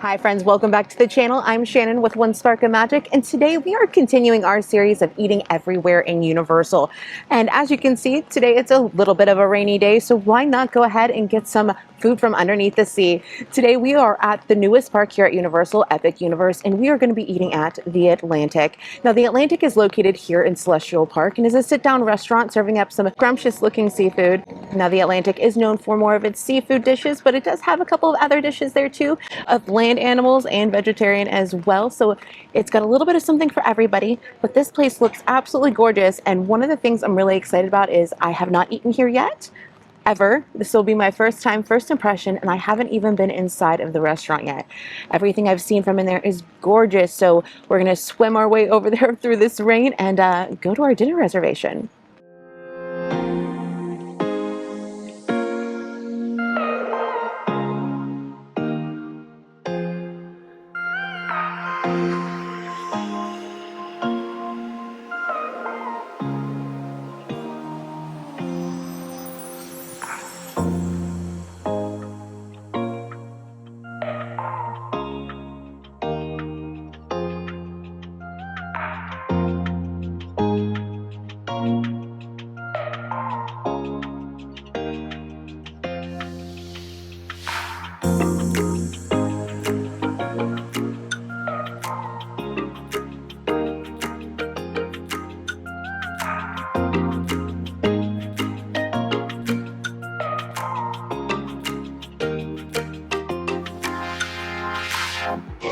Hi friends, welcome back to the channel. I'm Shannon with One Spark of Magic, and today we are continuing our series of eating everywhere in Universal. And as you can see, today it's a little bit of a rainy day, so why not go ahead and get some food from underneath the sea. Today we are at the newest park here at Universal, Epic Universe, and we are going to be eating at the Atlantic. Now the Atlantic is located here in Celestial Park and is a sit-down restaurant serving up some scrumptious looking seafood. Now the Atlantic is known for more of its seafood dishes, but it does have a couple of other dishes there too, of land animals and vegetarian as well, so it's got a little bit of something for everybody. But this place looks absolutely gorgeous, and one of the things I'm really excited about is I have not eaten here yet, ever. This will be my first time, first impression, and I haven't even been inside of the restaurant yet. Everything I've seen from in there is gorgeous, so we're gonna swim our way over there through this rain and go to our dinner reservation.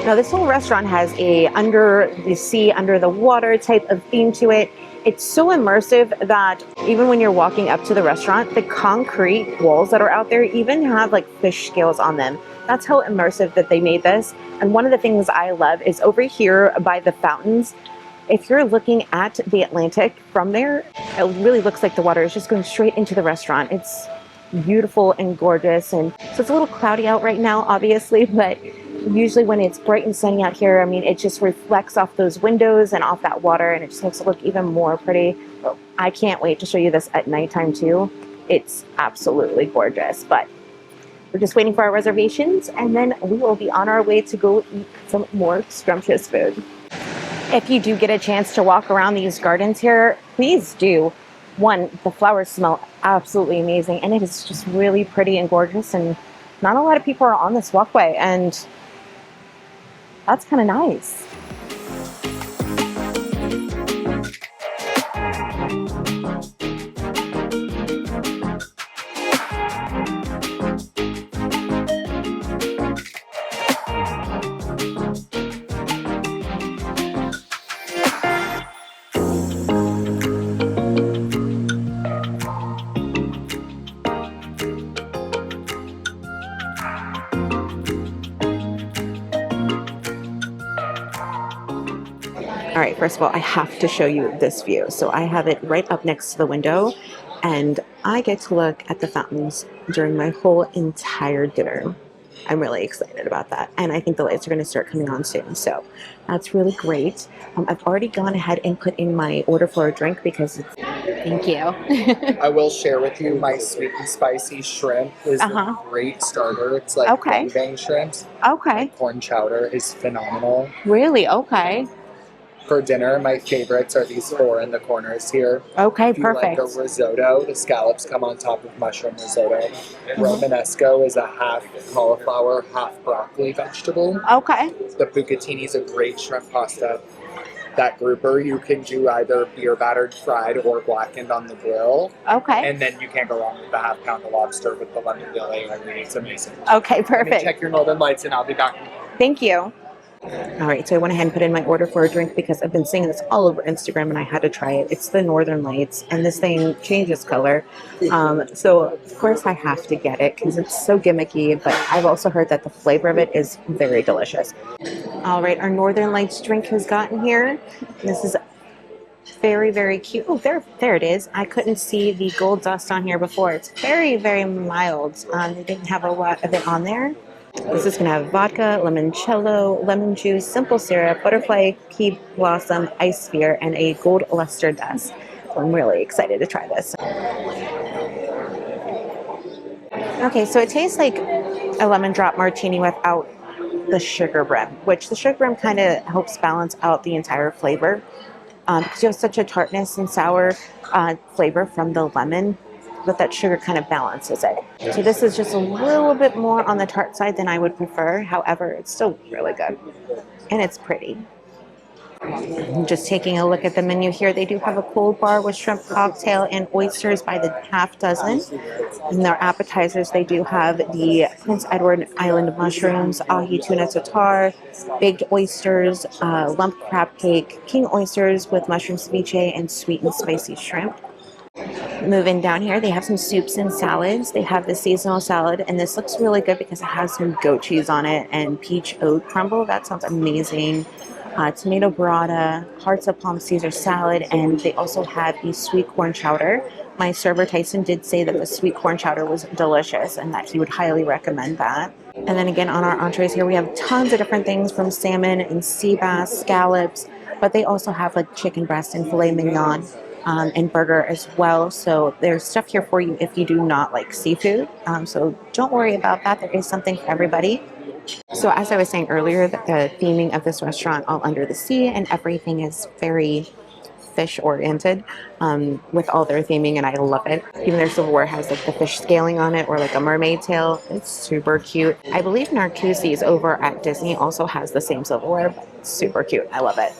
Now this whole restaurant has a under the sea, under the water type of theme to it. It's so immersive that even when you're walking up to the restaurant, the concrete walls that are out there even have like fish scales on them. That's how immersive that they made this. And one of the things I love is over here by the fountains, if you're looking at the Atlantic from there, it really looks like the water is just going straight into the restaurant. It's beautiful and gorgeous. And so it's a little cloudy out right now, obviously, but usually when it's bright and sunny out here, I mean, it just reflects off those windows and off that water, and it just makes it look even more pretty. I can't wait to show you this at nighttime too. It's absolutely gorgeous, but we're just waiting for our reservations, and then we will be on our way to go eat some more scrumptious food. If you do get a chance to walk around these gardens here, please do. One, the flowers smell absolutely amazing, and it is just really pretty and gorgeous, and not a lot of people are on this walkway, and that's kind of nice. All right, first of all, I have to show you this view. So I have it right up next to the window, and I get to look at the fountains during my whole entire dinner. I'm really excited about that, and I think the lights are going to start coming on soon, so that's really great. I've already gone ahead and put in my order for a drink because it's... Thank you. I will share with you my sweet and spicy shrimp is a great starter. It's like bang shrimps. Okay. My corn chowder is phenomenal. Really? Okay. For dinner, my favorites are these four in the corners here. Okay, if you perfect. Like a risotto, the scallops come on top of mushroom risotto. Romanesco is a half cauliflower, half broccoli vegetable. Okay. The bucatini is a great shrimp pasta. That grouper you can do either beer battered fried or blackened on the grill. Okay. And then you can't go wrong with the half pound of lobster with the lemon dilly. I mean, it's amazing. Okay, perfect. Let me check your northern lights and I'll be back. Thank you. All right, so I went ahead and put in my order for a drink because I've been seeing this all over Instagram and I had to try it. It's the Northern Lights, and this thing changes color. So of course I have to get it because it's so gimmicky, but I've also heard that the flavor of it is very delicious. All right, our Northern Lights drink has gotten here. This is very, very cute. Oh, there it is. I couldn't see the gold dust on here before. It's very, very mild. They didn't have a lot of it on there. This is going to have vodka, limoncello, lemon juice, simple syrup, butterfly pea blossom, ice sphere, and a gold luster dust. So I'm really excited to try this. Okay, so it tastes like a lemon drop martini without the sugar brim, which the sugar brim kind of helps balance out the entire flavor. Because you have such a tartness and sour flavor from the lemon, but that sugar kind of balances it. So this is just a little bit more on the tart side than I would prefer. However, it's still really good. And it's pretty. Just taking a look at the menu here, they do have a cold bar with shrimp cocktail and oysters by the half dozen. In their appetizers, they do have the Prince Edward Island mushrooms, ahi tuna tartare, baked oysters, lump crab cake, king oysters with mushroom ceviche, and sweet and spicy shrimp. Moving down here, they have some soups and salads. They have the seasonal salad, and this looks really good because it has some goat cheese on it and peach oat crumble. That sounds amazing. Tomato burrata, hearts of palm Caesar salad, and they also have a sweet corn chowder. My server Tyson did say that the sweet corn chowder was delicious and that he would highly recommend that. And then again on our entrees here, we have tons of different things from salmon and sea bass, scallops, but they also have like chicken breast and filet mignon. And burger as well. So there's stuff here for you if you do not like seafood. So don't worry about that. There is something for everybody. So as I was saying earlier, the theming of this restaurant, all under the sea, and everything is very fish oriented with all their theming, and I love it. Even their silverware has like the fish scaling on it or like a mermaid tail. It's super cute. I believe Narcoossee's over at Disney also has the same silverware, but it's super cute. I love it.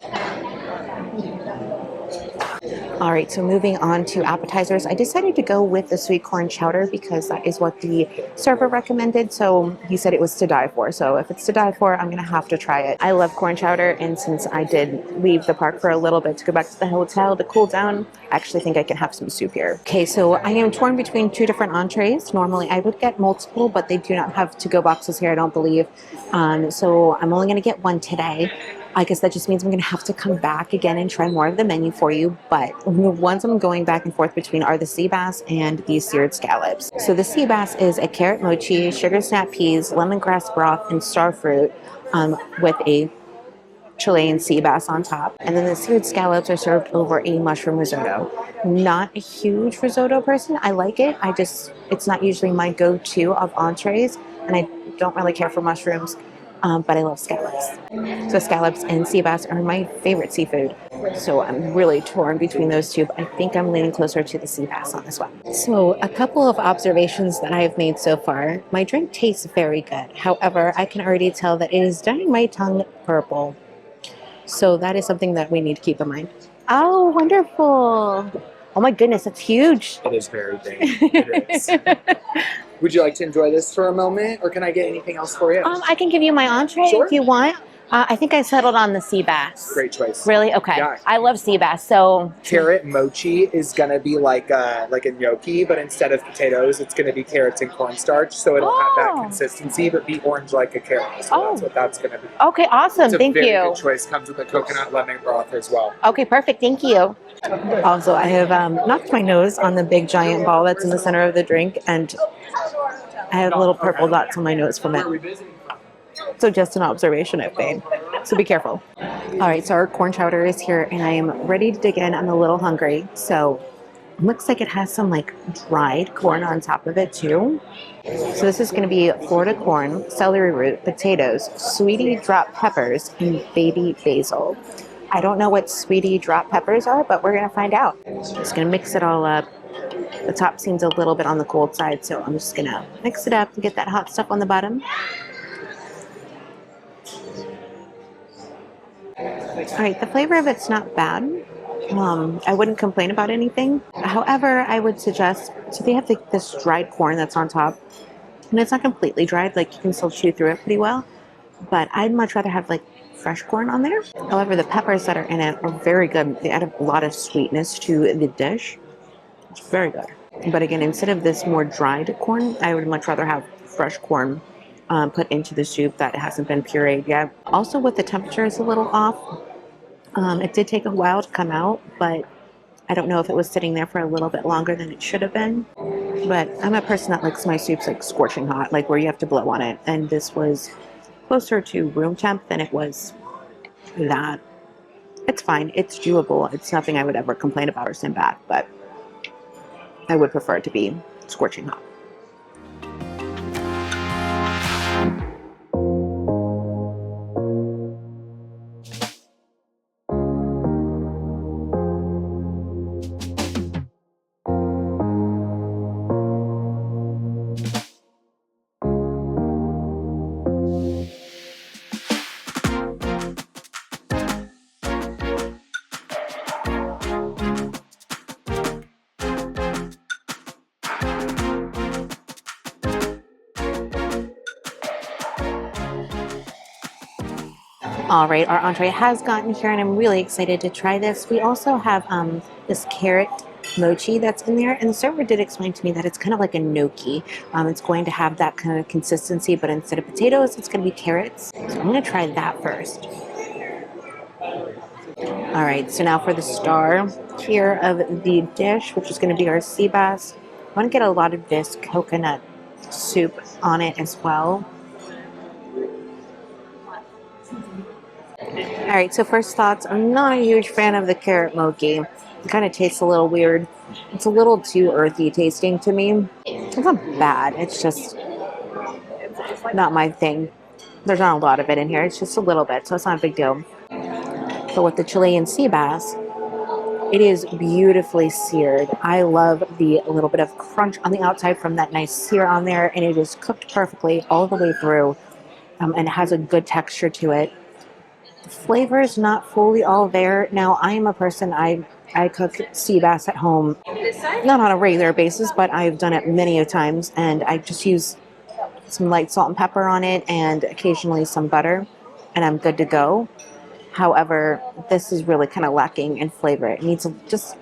All right, so moving on to appetizers, I decided to go with the sweet corn chowder because that is what the server recommended. So he said it was to die for. So if it's to die for, I'm going to have to try it. I love corn chowder, and since I did leave the park for a little bit to go back to the hotel to cool down, I actually think I can have some soup here. Okay, so I am torn between two different entrees. Normally I would get multiple, but they do not have to-go boxes here, I don't believe. So I'm only going to get one today. I guess that just means I'm going to have to come back again and try more of the menu for you. But the ones I'm going back and forth between are the sea bass and the seared scallops. So the sea bass is a carrot mochi, sugar snap peas, lemongrass broth, and starfruit with a Chilean sea bass on top. And then the seared scallops are served over a mushroom risotto. Not a huge risotto person. I like it. It's not usually my go-to of entrees, and I don't really care for mushrooms. But I love scallops. So scallops and sea bass are my favorite seafood. So I'm really torn between those two, but I think I'm leaning closer to the sea bass on this one. So a couple of observations that I've made so far. My drink tastes very good. However, I can already tell that it is dyeing my tongue purple. So that is something that we need to keep in mind. Oh, wonderful. Oh my goodness, that's huge. It is very big. It is. Would you like to enjoy this for a moment, or can I get anything else for you? I can give you my entree Sure. if you want. I think I settled on the sea bass. Great choice. Really? Okay. Yeah. I love sea bass, so... Carrot mochi is gonna be like a gnocchi, but instead of potatoes, it's gonna be carrots and cornstarch, so it'll have that consistency, but be orange like a carrot. So that's what that's gonna be. Okay, awesome. Thank It's a you. very good choice. Comes with a coconut lemon broth as well. Okay, perfect. Thank you. Also, I have knocked my nose on the big giant ball that's in the center of the drink, and I have little purple dots on my nose from it. So just an observation I've made. So be careful. All right, so our corn chowder is here, and I am ready to dig in. I'm a little hungry, so it looks like it has some like dried corn on top of it too. So this is going to be Florida corn, celery root, potatoes, sweetie drop peppers, and baby basil. I don't know what sweetie drop peppers are, but we're going to find out. Just going to mix it all up. The top seems a little bit on the cold side, so I'm just going to mix it up and get that hot stuff on the bottom. All right, the flavor of it's not bad. I wouldn't complain about anything. However, I would suggest, so they have this dried corn that's on top, and it's not completely dried, like you can still chew through it pretty well, but I'd much rather have like fresh corn on there. However, the peppers that are in it are very good. They add a lot of sweetness to the dish. It's very good. But again, instead of this more dried corn, I would much rather have fresh corn put into the soup that hasn't been pureed yet. Also, with the temperature is a little off. It did take a while to come out, but I don't know if it was sitting there for a little bit longer than it should have been. But I'm a person that likes my soups like scorching hot, like where you have to blow on it. And this was closer to room temp than it was that. It's fine. It's doable. It's nothing I would ever complain about or send back, but I would prefer it to be scorching hot. All right, our entree has gotten here and I'm really excited to try this. We also have this carrot mochi that's in there, and the server did explain to me that it's kind of like a gnocchi. It's going to have that kind of consistency, but instead of potatoes, it's going to be carrots. So I'm going to try that first. All right, so now for the star here of the dish, which is going to be our sea bass. I want to get a lot of this coconut soup on it as well. All right, so first thoughts, I'm not a huge fan of the carrot mochi. It kind of tastes a little weird. It's a little too earthy tasting to me. It's not bad, it's just not my thing. There's not a lot of it in here, it's just a little bit, so it's not a big deal. But with the Chilean sea bass, it is beautifully seared. I love the little bit of crunch on the outside from that nice sear on there, and it is cooked perfectly all the way through, and it has a good texture to it. The flavor is not fully all there. Now, I am a person, I cook sea bass at home, not on a regular basis, but I've done it many a times, and I just use some light salt and pepper on it and occasionally some butter, and I'm good to go. However, this is really kind of lacking in flavor. It needs just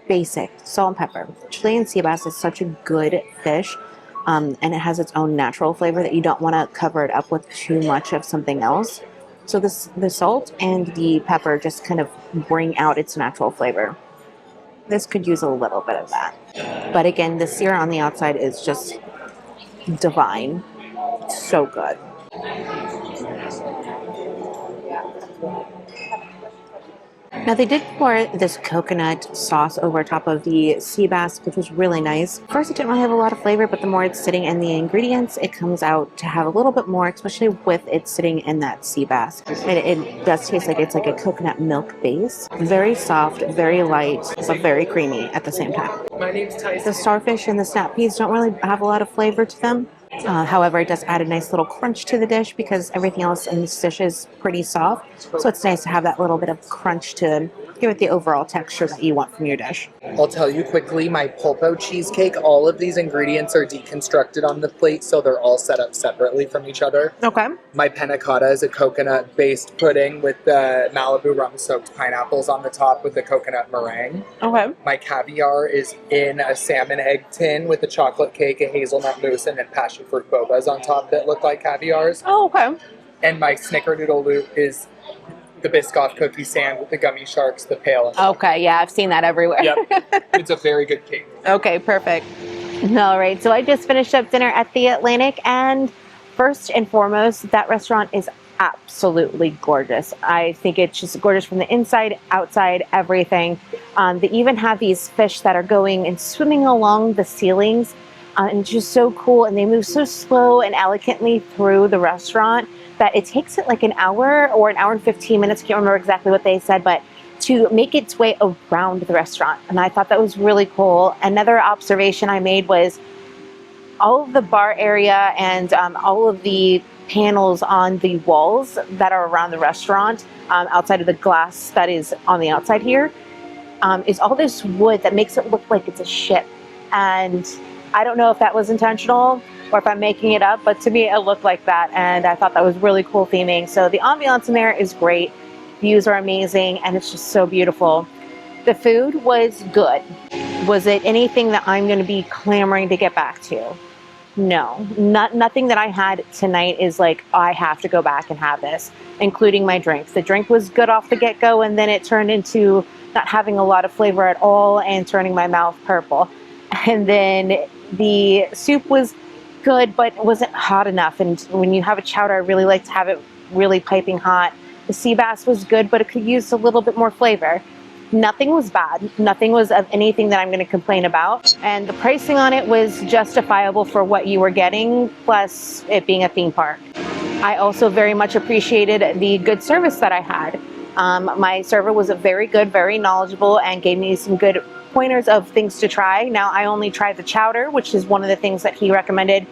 basic salt and pepper. Chilean sea bass is such a good fish, and it has its own natural flavor that you don't want to cover it up with too much of something else. So the salt and the pepper just kind of bring out its natural flavor. This could use a little bit of that. But again, the sear on the outside is just divine. It's so good. Now they did pour this coconut sauce over top of the sea bass, which was really nice. First, it didn't really have a lot of flavor, but the more it's sitting in the ingredients, it comes out to have a little bit more, especially with it sitting in that sea bass. And it does taste like it's like a coconut milk base. Very soft, very light, but very creamy at the same time. My name's Tyson. The starfish and the snap peas don't really have a lot of flavor to them. However, it does add a nice little crunch to the dish because everything else in this dish is pretty soft. So it's nice to have that little bit of crunch to give it the overall texture that you want from your dish. I'll tell you quickly, my pulpo cheesecake, all of these ingredients are deconstructed on the plate, so they're all set up separately from each other. Okay. My panna cotta is a coconut-based pudding with the Malibu rum-soaked pineapples on the top with the coconut meringue. Okay. My caviar is in a salmon egg tin with a chocolate cake, a hazelnut mousse, and then passion fruit bobas on top that look like caviars. Oh, okay. And my snickerdoodle loop is the Biscoff cookie sand with the gummy sharks, the pale. Okay, yeah, I've seen that everywhere. Yep, it's a very good cake. Okay, perfect. All right, so I just finished up dinner at the Atlantic, and first and foremost, that restaurant is absolutely gorgeous. I think it's just gorgeous from the inside, outside, everything. They even have these fish that are going and swimming along the ceilings, and it's just so cool, and they move so slow and elegantly through the restaurant that it takes it like an hour or an hour and 15 minutes, I can't remember exactly what they said, but to make its way around the restaurant. And I thought that was really cool. Another observation I made was all of the bar area and all of the panels on the walls that are around the restaurant, outside of the glass that is on the outside here, is all this wood that makes it look like it's a ship. And I don't know if that was intentional or if I'm making it up, but to me it looked like that, and I thought that was really cool theming. So the ambiance in there is great, views are amazing, and it's just so beautiful. The food was good. Was it anything that I'm going to be clamoring to get back to? No, nothing that I had tonight is like, oh, I have to go back and have this, including my drink. The drink was good off the get-go, and then it turned into not having a lot of flavor at all and turning my mouth purple. And then the soup was good, but it wasn't hot enough. And when you have a chowder, I really like to have it really piping hot. The sea bass was good, but it could use a little bit more flavor. Nothing was bad. Nothing was of anything that I'm going to complain about. And the pricing on it was justifiable for what you were getting, plus it being a theme park. I also very much appreciated the good service that I had. My server was very good, very knowledgeable, and gave me some good pointers of things to try. Now, I only tried the chowder, which is one of the things that he recommended.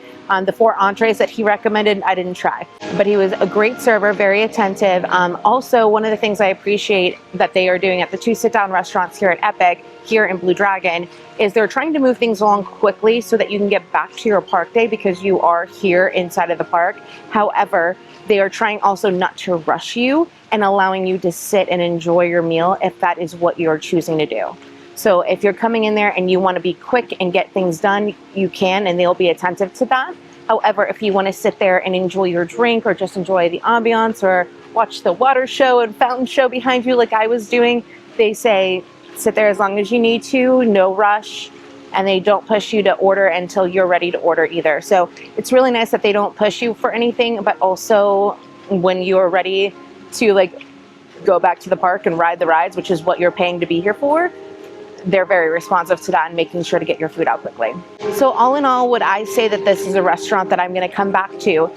The 4 entrees that he recommended, I didn't try. But he was a great server, very attentive. Also, one of the things I appreciate that they are doing at the 2 sit-down restaurants here at Epic, here in Blue Dragon, is they're trying to move things along quickly so that you can get back to your park day because you are here inside of the park. However, they are trying also not to rush you and allowing you to sit and enjoy your meal if that is what you're choosing to do. So if you're coming in there and you want to be quick and get things done, you can, and they'll be attentive to that. However, if you want to sit there and enjoy your drink or just enjoy the ambiance or watch the water show and fountain show behind you like I was doing, they say sit there as long as you need to, no rush, and they don't push you to order until you're ready to order either. So it's really nice that they don't push you for anything, but also when you're ready to like go back to the park and ride the rides, which is what you're paying to be here for, they're very responsive to that and making sure to get your food out quickly. So all in all, would I say that this is a restaurant that I'm going to come back to?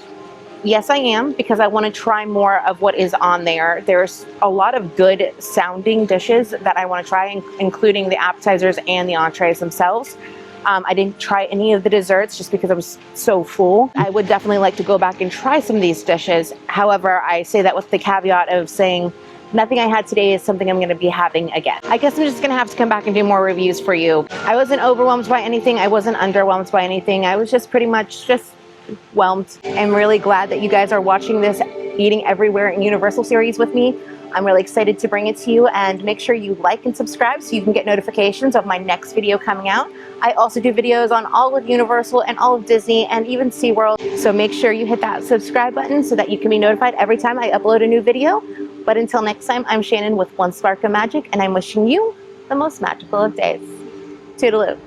Yes, I am, because I want to try more of what is on there. There's a lot of good sounding dishes that I want to try, including the appetizers and the entrees themselves. I didn't try any of the desserts just because I was so full. I would definitely like to go back and try some of these dishes. However, I say that with the caveat of saying nothing I had today is something I'm going to be having again. I guess I'm just going to have to come back and do more reviews for you. I wasn't overwhelmed by anything. I wasn't underwhelmed by anything. I was just pretty much just whelmed. I'm really glad that you guys are watching this Eating Everywhere in Universal series with me. I'm really excited to bring it to you, and make sure you like and subscribe so you can get notifications of my next video coming out. I also do videos on all of Universal and all of Disney and even SeaWorld, so make sure you hit that subscribe button so that you can be notified every time I upload a new video. But until next time, I'm Shannon with One Spark of Magic, and I'm wishing you the most magical of days. Toodaloo.